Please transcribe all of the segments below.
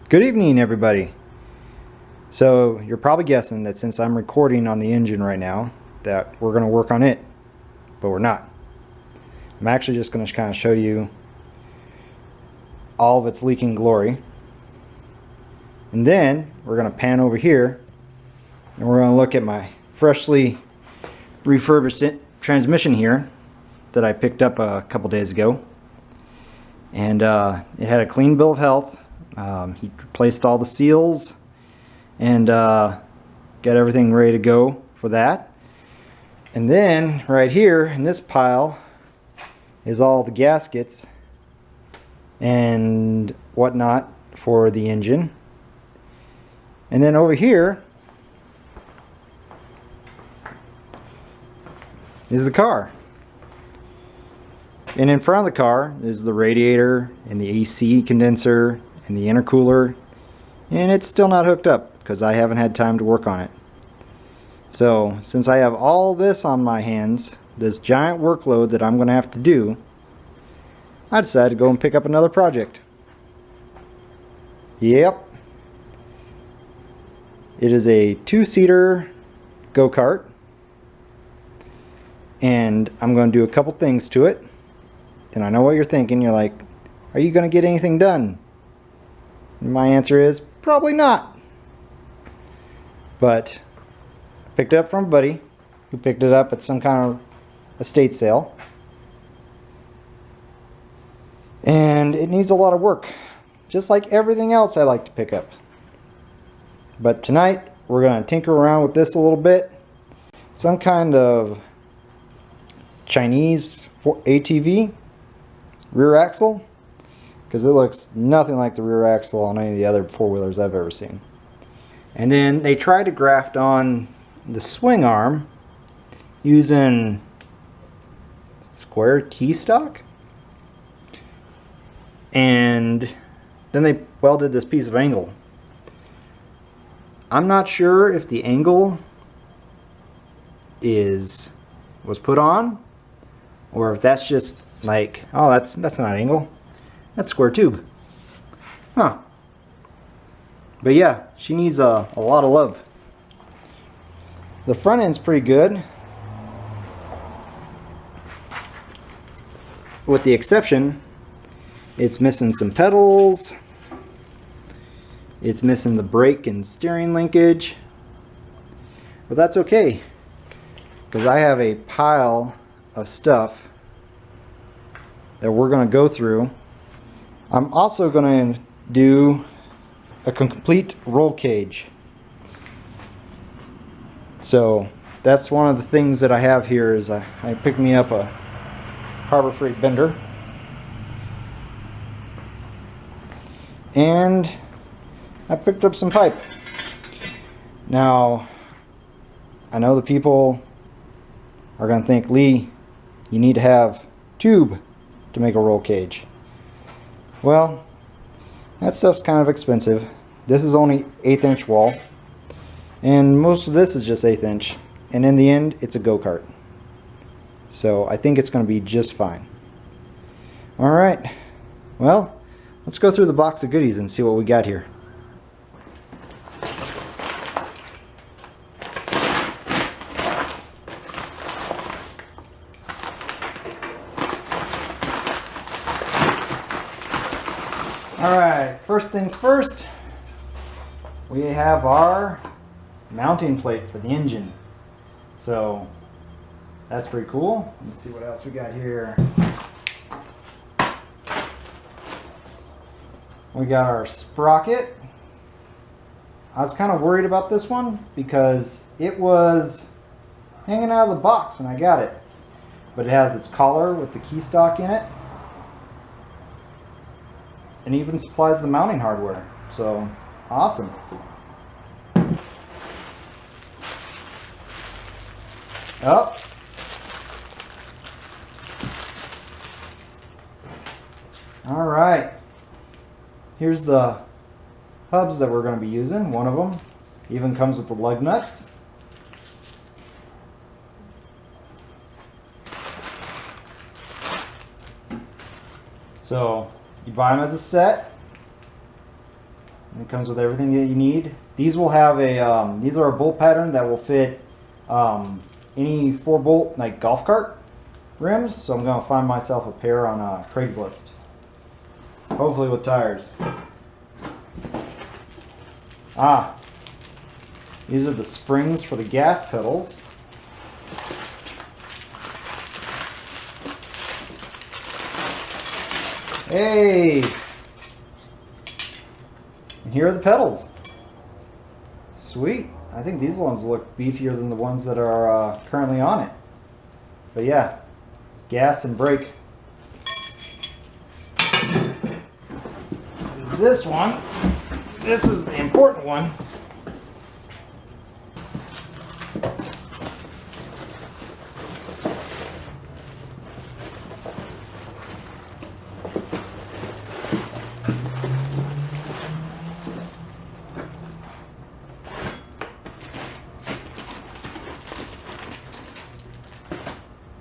Good evening, everybody. So you're probably guessing that since I'm recording on the engine right now that we're going to work on it, but we're not. I'm actually just going to kind of show you all of its leaking glory, and then we're going to pan over here and we're going to look at my freshly refurbished transmission here that I picked up a couple days ago, and it had a clean bill of health. He replaced all the seals and got everything ready to go for that. And then right here in this pile is all the gaskets and whatnot for the engine. And then over here is the car. And in front of the car is the radiator and the AC condenser and the intercooler, and it's still not hooked up because I haven't had time to work on it. So since I have all this on my hands, this giant workload that I'm going to have to do, I decided to go and pick up another project. Yep, it is a two-seater go-kart, and I'm going to do a couple things to it. And I know what you're thinking. You're like, are you going to get anything done? And my answer is probably not. But I picked it up from a buddy who picked it up at some kind of estate sale. And it needs a lot of work, just like everything else I like to pick up. But tonight we're going to tinker around with this a little bit. Some kind of Chinese ATV rear axle, because it looks nothing like the rear axle on any of the other four-wheelers I've ever seen. And then they tried to graft on the swing arm using square key stock, and then they welded this piece of angle. I'm not sure if the angle was put on, or if that's just like, oh, that's not angle, that's square tube. Huh. But yeah, she needs a lot of love. The front end's pretty good, with the exception it's missing some pedals, it's missing the brake and steering linkage. But that's okay, because I have a pile of stuff that we're going to go through. I'm also going to do a complete roll cage. So that's one of the things that I have here is I picked me up a Harbor Freight bender, and I picked up some pipe. Now I know the people are going to think, Lee, you need to have tube to make a roll cage. Well, that stuff's kind of expensive. This is only 1/8 inch wall, and most of this is just 1/8 inch, and in the end it's a go-kart. So I think it's going to be just fine. Alright, well, let's go through the box of goodies and see what we got here. Alright, first things first, we have our mounting plate for the engine. So that's pretty cool. Let's see what else we got here. We got our sprocket. I was kind of worried about this one because it was hanging out of the box when I got it. But it has its collar with the key stock in it, and even supplies the mounting hardware. So awesome. Oh. All right. Here's the hubs that we're going to be using. One of them even comes with the lug nuts. So you buy them as a set. And it comes with everything that you need. These will have a, these are a bolt pattern that will fit any 4-bolt like golf cart rims. So I'm going to find myself a pair on Craigslist. Hopefully with tires. These are the springs for the gas pedals. Hey! And here are the pedals. Sweet. I think these ones look beefier than the ones that are currently on it. But yeah, gas and brake. This one, this is the important one.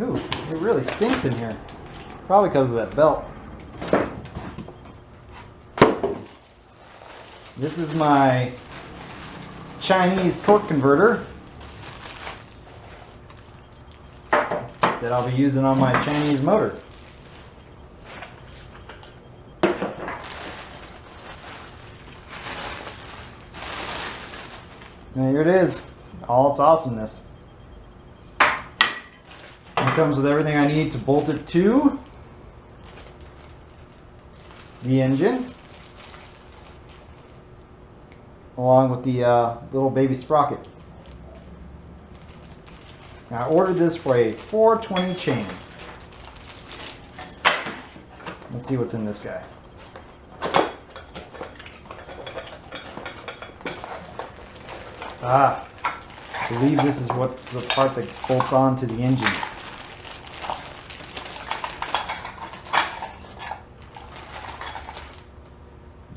Ooh, it really stinks in here. Probably because of that belt. This is my Chinese torque converter that I'll be using on my Chinese motor. And here it is, all its awesomeness. It comes with everything I need to bolt it to the engine, along with the little baby sprocket. Now, I ordered this for a 420 chain. Let's see what's in this guy. I believe this is what the part that bolts on to the engine.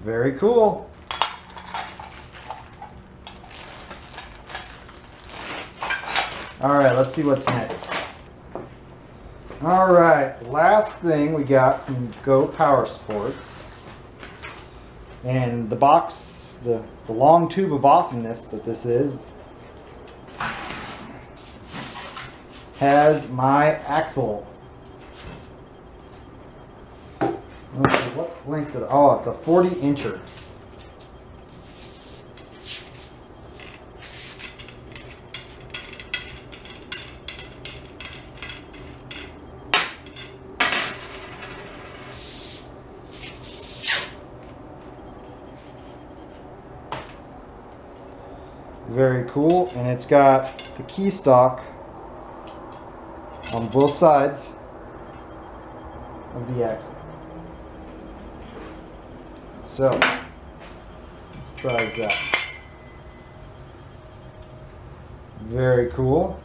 Very cool. Alright, let's see what's next. Alright, last thing we got from Go Power Sports. And the box, the long tube of awesomeness that this is, has my axle. Let's see, what length did oh, it's a 40-incher. Very cool, and it's got the key stock on both sides of the axle. So, let's try this out. Very cool.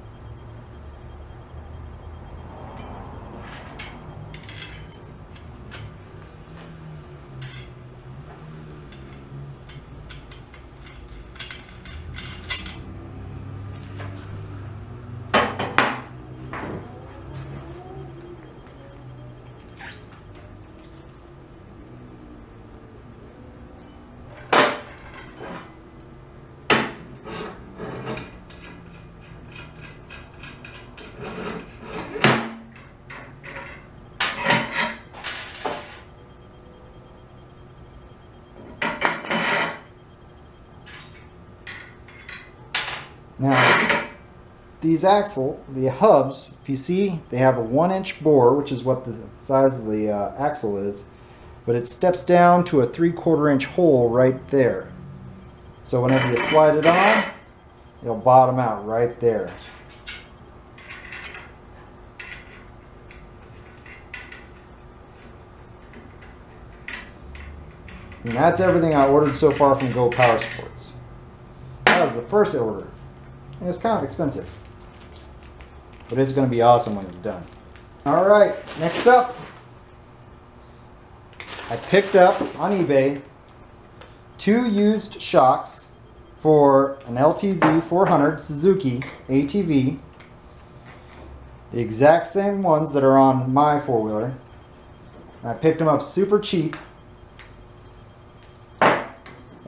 Now, these the hubs, if you see, they have a 1-inch bore, which is what the size of the axle is, but it steps down to a 3/4-inch hole right there. So whenever you slide it on, it'll bottom out right there. And that's everything I ordered so far from Go Power Sports. That was the first order. It was kind of expensive, but it's going to be awesome when it's done. Alright, next up, I picked up on eBay 2 used shocks for an LTZ 400 Suzuki ATV, the exact same ones that are on my 4-wheeler. I picked them up super cheap,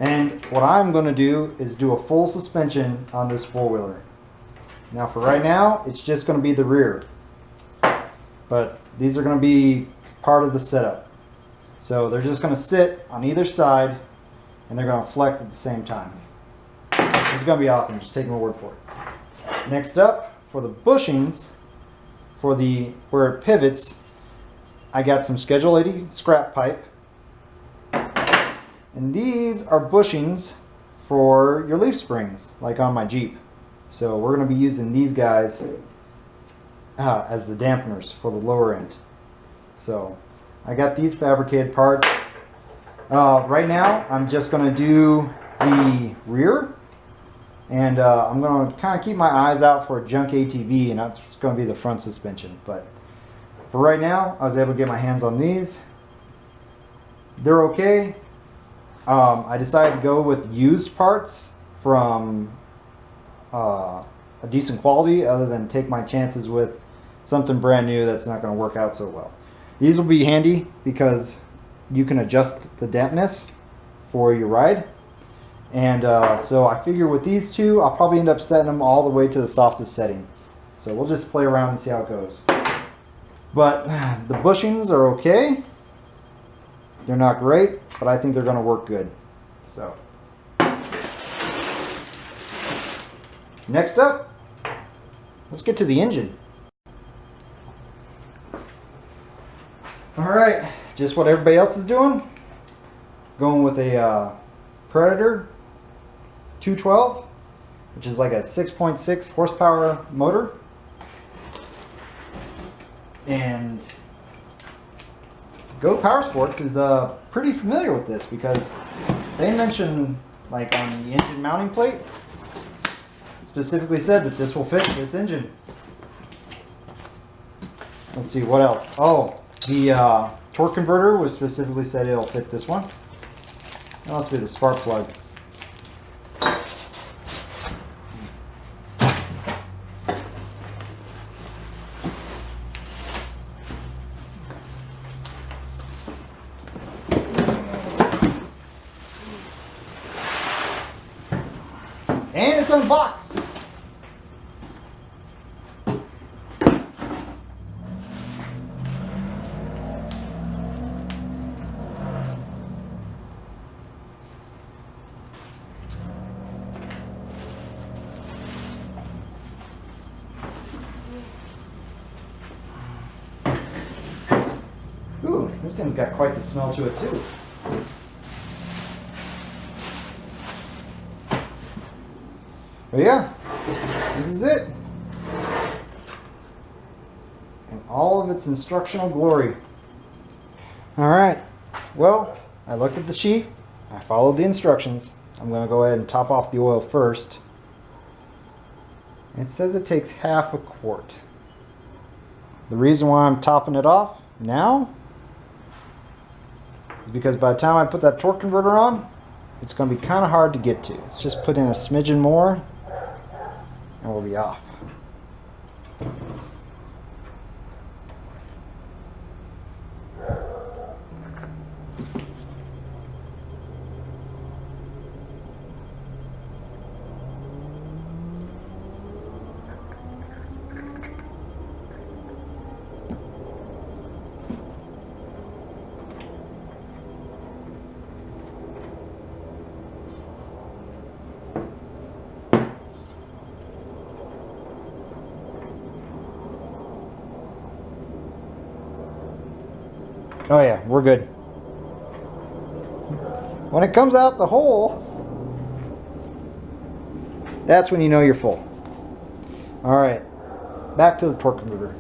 And what I'm going to do is do a full suspension on this four-wheeler. Now for right now, it's just going to be the rear. But these are going to be part of the setup. So they're just going to sit on either side and they're going to flex at the same time. It's going to be awesome. Just take my word for it. Next up, for the bushings, for the where it pivots, I got some Schedule 80 scrap pipe. And these are bushings for your leaf springs, like on my Jeep. So we're going to be using these guys as the dampeners for the lower end. So I got these fabricated parts. Right now I'm just going to do the rear, and I'm going to kind of keep my eyes out for a junk ATV, and that's going to be the front suspension. But for right now, I was able to get my hands on these. They're okay. I decided to go with used parts from a decent quality, other than take my chances with something brand new that's not going to work out so well. These will be handy because you can adjust the dampness for your ride. And so I figure with these two, I'll probably end up setting them all the way to the softest setting. So we'll just play around and see how it goes. But the bushings are okay. They're not great, but I think they're going to work good. So next up, let's get to the engine. All right, just what everybody else is doing. Going with a Predator 212, which is like a 6.6 horsepower motor. And Go Power Sports is pretty familiar with this because they mentioned, like on the engine mounting plate, specifically said that this will fit this engine. Let's see what else. Oh, the torque converter was specifically said it'll fit this one. Now let's do the spark plug. And it's unboxed. Ooh, this thing's got quite the smell to it too. But yeah, this is it. In all of its instructional glory. Alright, well, I looked at the sheet. I followed the instructions. I'm going to go ahead and top off the oil first. It says it takes half a quart. The reason why I'm topping it off now is because by the time I put that torque converter on, it's going to be kind of hard to get to. Let's just put in a smidgen more and we'll be off. Oh yeah, we're good. When it comes out the hole, that's when you know you're full. Alright, back to the torque converter.